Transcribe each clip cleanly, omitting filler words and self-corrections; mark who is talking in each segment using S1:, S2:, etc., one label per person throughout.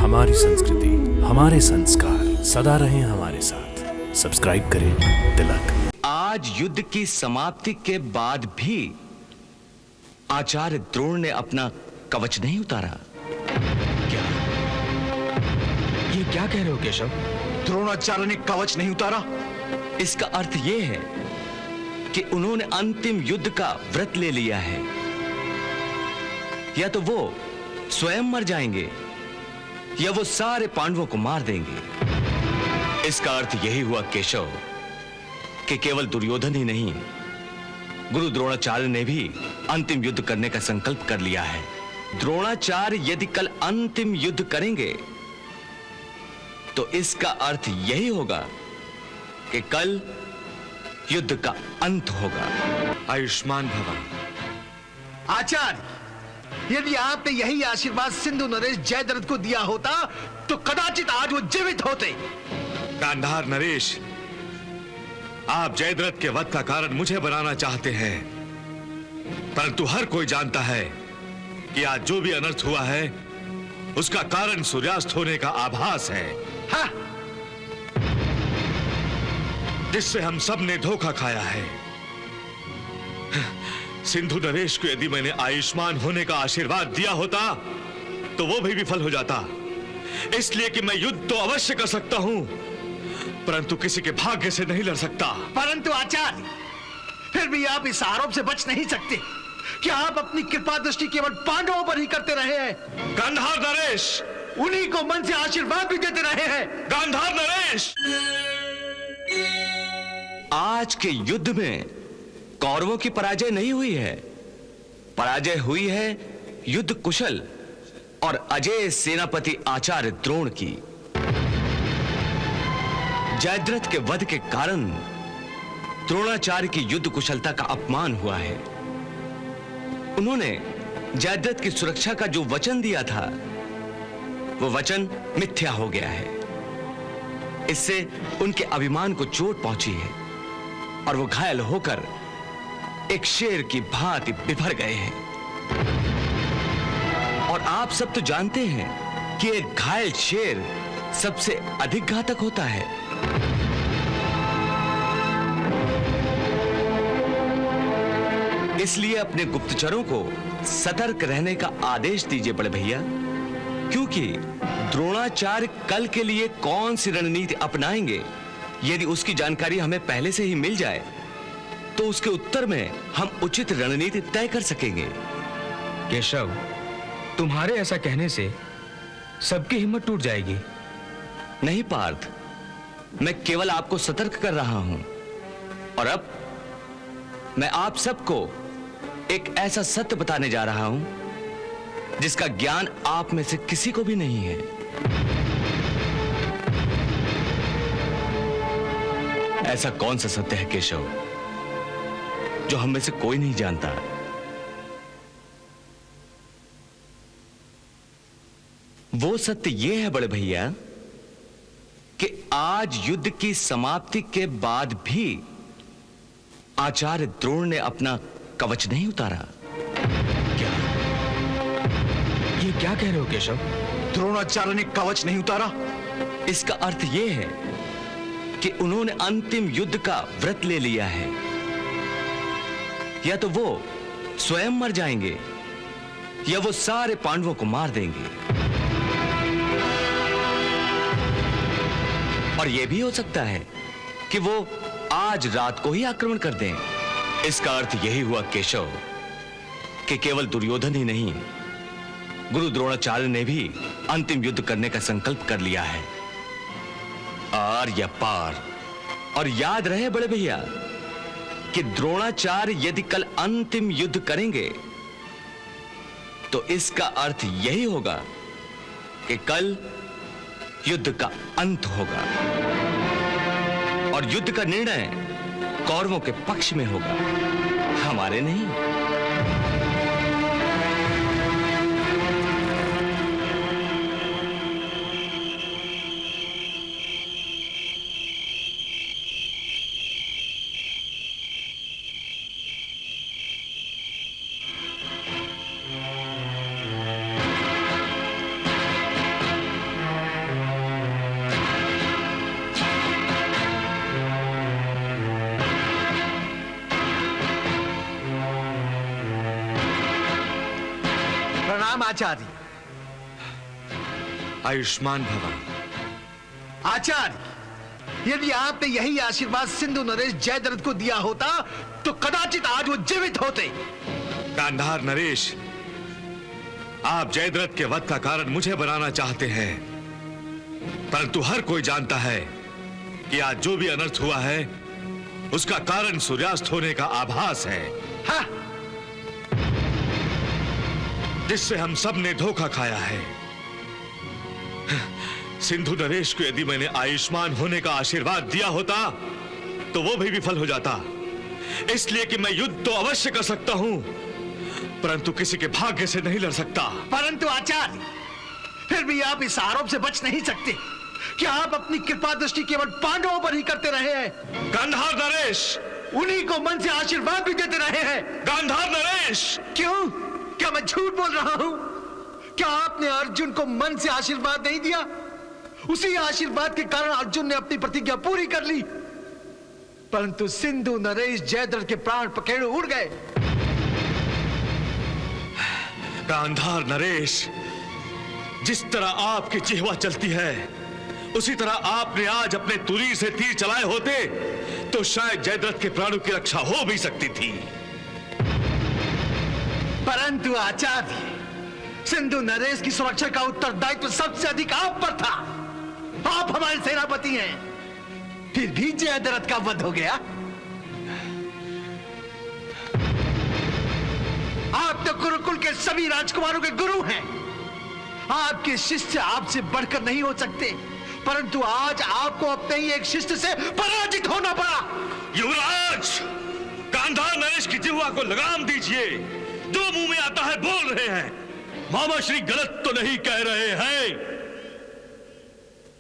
S1: हमारी संस्कृति, हमारे संस्कार सदा रहें हमारे साथ। सब्सक्राइब करें तिलक।
S2: आज युद्ध की समाप्ति के बाद भी आचार्य द्रोण ने अपना कवच नहीं उतारा।
S3: क्या? ये क्या कह रहे हो केशव?
S4: द्रोणाचार्य ने कवच नहीं उतारा?
S2: इसका अर्थ यह है कि उन्होंने अंतिम युद्ध का व्रत ले लिया है। या तो वो स्वयं मर जाएंगे या वो सारे पांडवों को मार देंगे। इसका अर्थ यही हुआ केशव कि केवल दुर्योधन ही नहीं, गुरु द्रोणाचार्य ने भी अंतिम युद्ध करने का संकल्प कर लिया है। द्रोणाचार्य यदि कल अंतिम युद्ध करेंगे तो इसका अर्थ यही होगा कि कल युद्ध का अंत होगा।
S3: आयुष्मान भव।
S4: आचार्य, यदि आपने यही आशीर्वाद सिंधु नरेश जयद्रथ को दिया होता तो कदाचित आज वो जीवित होते।
S3: गांधार नरेश, आप जयद्रथ के वध का कारण मुझे बनाना चाहते हैं, परंतु हर कोई जानता है कि आज जो भी अनर्थ हुआ है उसका कारण सूर्यास्त होने का आभास है।
S4: हाँ?
S3: जिससे हम सब ने धोखा खाया है। सिंधु नरेश को यदि मैंने आयुष्मान होने का आशीर्वाद दिया होता तो वो भी विफल हो जाता। इसलिए कि मैं युद्ध तो अवश्य कर सकता हूं, परंतु किसी के भाग्य से नहीं लड़ सकता।
S4: परंतु आचार्य, फिर भी आप इस आरोप से बच नहीं सकते कि आप अपनी कृपा दृष्टि केवल पांडवों पर ही करते रहे हैं।
S3: गांधार नरेश,
S4: उन्हीं को मन से आशीर्वाद भी देते रहे हैं।
S3: गांधार नरेश,
S2: आज के युद्ध में कौरवों की पराजय नहीं हुई है, पराजय हुई है युद्ध कुशल और अजय सेनापति आचार्य द्रोण की। जयद्रथ के वध के कारण द्रोणाचार्य की युद्ध कुशलता का अपमान हुआ है। उन्होंने जयद्रथ की सुरक्षा का जो वचन दिया था वो वचन मिथ्या हो गया है। इससे उनके अभिमान को चोट पहुंची है और वो घायल होकर एक शेर की भांति बिफर गए हैं। और आप सब तो जानते हैं कि एक घायल शेर सबसे अधिक घातक होता है। इसलिए अपने गुप्तचरों को सतर्क रहने का आदेश दीजिए बड़े भैया, क्योंकि द्रोणाचार्य कल के लिए कौन सी रणनीति अपनाएंगे यदि उसकी जानकारी हमें पहले से ही मिल जाए तो उसके उत्तर में हम उचित रणनीति तय कर सकेंगे।
S3: केशव, तुम्हारे ऐसा कहने से सबकी हिम्मत टूट जाएगी।
S2: नहीं पार्थ, मैं केवल आपको सतर्क कर रहा हूं। और अब मैं आप सबको एक ऐसा सत्य बताने जा रहा हूं जिसका ज्ञान आप में से किसी को भी नहीं है। ऐसा कौन सा सत्य है केशव जो हम में से कोई नहीं जानता? वो सत्य यह है बड़े भैया कि आज युद्ध की समाप्ति के बाद भी आचार्य द्रोण ने अपना कवच नहीं उतारा।
S3: क्या? ये क्या कह रहे हो केशव?
S4: द्रोणाचार्य ने कवच नहीं उतारा?
S2: इसका अर्थ यह है कि उन्होंने अंतिम युद्ध का व्रत ले लिया है। या तो वो स्वयं मर जाएंगे या वो सारे पांडवों को मार देंगे। और यह भी हो सकता है कि वो आज रात को ही आक्रमण कर दें। इसका अर्थ यही हुआ केशव कि केवल दुर्योधन ही नहीं, गुरु द्रोणाचार्य ने भी अंतिम युद्ध करने का संकल्प कर लिया है। आर या पार। और याद रहे बड़े भैया कि द्रोणाचार्य यदि कल अंतिम युद्ध करेंगे तो इसका अर्थ यही होगा कि कल युद्ध का अंत होगा और युद्ध का निर्णय कौरवों के पक्ष में होगा, हमारे नहीं।
S4: प्रणाम आचार्य।
S3: आयुष्मान भव।
S4: आचार्य, यदि आपने यही आशीर्वाद सिंधु नरेश जयद्रथ को दिया होता तो कदाचित आज वो जीवित होते।
S3: गांधार नरेश, आप जयद्रथ के वध का कारण मुझे बनाना चाहते हैं, परंतु हर कोई जानता है कि आज जो भी अनर्थ हुआ है उसका कारण सूर्यास्त होने का आभास है।
S4: हाँ?
S3: जिससे हम सब ने धोखा खाया है। सिंधु नरेश को यदि मैंने आयुष्मान होने का आशीर्वाद दिया होता तो वो भी विफल हो जाता, इसलिए कि मैं युद्ध तो अवश्य कर सकता हूं परंतु किसी के भाग्य से नहीं लड़ सकता।
S4: परंतु आचार्य, फिर भी आप इस आरोप से बच नहीं सकते कि आप अपनी कृपा दृष्टि केवल पांडवों पर ही करते रहे हैं।
S3: गांधार नरेश,
S4: उन्हीं को मन से आशीर्वाद भी देते रहे हैं।
S3: गांधार नरेश,
S4: क्यों? क्या मैं झूठ बोल रहा हूं? क्या आपने अर्जुन को मन से आशीर्वाद नहीं दिया? उसी आशीर्वाद के कारण अर्जुन ने अपनी प्रतिज्ञा पूरी कर ली, परंतु सिंधु नरेश जयद्रथ के प्राण पखेरु उड़ गए।
S3: गांधार नरेश, जिस तरह आपकी जिह्वा चलती है उसी तरह आपने आज अपने तुरीर से तीर चलाए होते तो शायद जयद्रथ के प्राणों की रक्षा हो भी सकती थी।
S4: परंतु आचार्य, सिंधु नरेश की सुरक्षा का उत्तरदायित्व सबसे अधिक आप पर था। आप हमारे सेनापति हैं, फिर भी जयद्रथ का वध हो गया। आप तो गुरुकुल के सभी राजकुमारों के गुरु हैं। आपके शिष्य आपसे बढ़कर नहीं हो सकते, परंतु आज आपको अपने ही एक शिष्य से पराजित होना पड़ा।
S3: युवराज, गांधार नरेश की जिह्वा को लगाम दीजिए। जो मुंह में आता है बोल रहे हैं।
S5: मामा श्री गलत तो नहीं कह रहे हैं।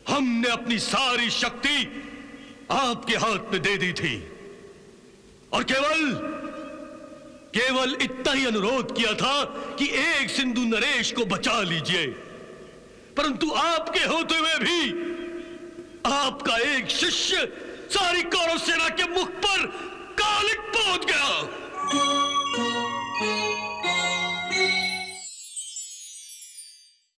S5: हमने अपनी सारी शक्ति आपके हाथ में दे दी थी और केवल इतना ही अनुरोध किया था कि एक सिंधु नरेश को बचा लीजिए, परंतु आपके होते हुए भी आपका एक शिष्य सारी कौरव सेना के मुख पर कालिक पोत गया।